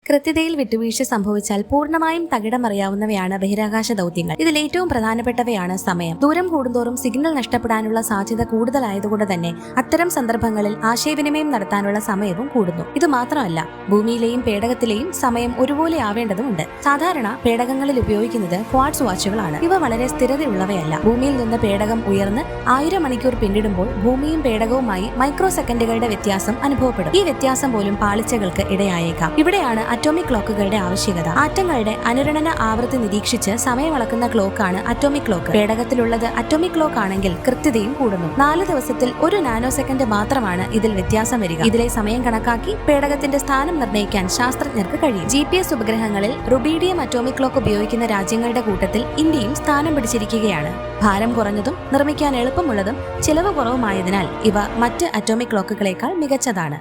കൃത്യതയിൽ വിട്ടുവീഴ്ച സംഭവിച്ചാൽ പൂർണ്ണമായും തകിടമറിയാവുന്നവയാണ് ബഹിരാകാശ ദൗത്യങ്ങൾ. ഇതിൽ ഏറ്റവും പ്രധാനപ്പെട്ടവയാണ് സമയം. ദൂരം കൂടുന്തോറും സിഗ്നൽ നഷ്ടപ്പെടാനുള്ള സാധ്യത കൂടുതലായതുകൊണ്ട് തന്നെ അത്തരം സന്ദർഭങ്ങളിൽ ആശയവിനിമയം നടത്താനുള്ള സമയവും കൂടുന്നു. ഇത് മാത്രമല്ല, ഭൂമിയിലെയും പേടകത്തിലെയും സമയം ഒരുപോലെ ആവേണ്ടതുണ്ട്. സാധാരണ പേടകങ്ങളിൽ ഉപയോഗിക്കുന്നത് ക്വാർട്സ് വാച്ചുകളാണ്. ഇവ വളരെ സ്ഥിരതയുള്ളവയല്ല. ഭൂമിയിൽ നിന്ന് പേടകം ഉയർന്ന് 1000 മണിക്കൂർ പിന്നിടുമ്പോൾ ഭൂമിയും പേടകവുമായി മൈക്രോ സെക്കൻഡുകളുടെ വ്യത്യാസം അനുഭവപ്പെടും. ഈ വ്യത്യാസം പോലും പാളിച്ചകൾക്ക് ഇടയായേക്കാം. ഇവിടെയാണ് അറ്റോമിക് ക്ലോക്കുകളുടെ ആവശ്യകത. ആറ്റങ്ങളുടെ അനുരണന ആവൃത്തി നിരീക്ഷിച്ച് സമയം അളക്കുന്ന ക്ലോക്കാണ് അറ്റോമിക് ക്ലോക്ക്. പേടകത്തിലുള്ളത് അറ്റോമിക് ക്ലോക്ക് ആണെങ്കിൽ കൃത്യതയും കൂടുന്നു. 4 ദിവസത്തിൽ 1 നാനോ സെക്കൻഡ് മാത്രമാണ് ഇതിൽ വ്യത്യാസം വരിക. ഇതിലെ സമയം കണക്കാക്കി പേടകത്തിന്റെ സ്ഥാനം നിർണ്ണയിക്കാൻ ശാസ്ത്രജ്ഞർക്ക് കഴിയും. GPS ഉപഗ്രഹങ്ങളിൽ റുബീഡിയം അറ്റോമിക് ക്ലോക്ക് ഉപയോഗിക്കുന്ന രാജ്യങ്ങളുടെ കൂട്ടത്തിൽ ഇന്ത്യയും സ്ഥാനം പിടിച്ചിരിക്കുകയാണ്. ഭാരം കുറഞ്ഞതും നിർമ്മിക്കാൻ എളുപ്പമുള്ളതും ചിലവ് കുറവുമായതിനാൽ ഇവ മറ്റ് അറ്റോമിക് ക്ലോക്കുകളേക്കാൾ മികച്ചതാണ്.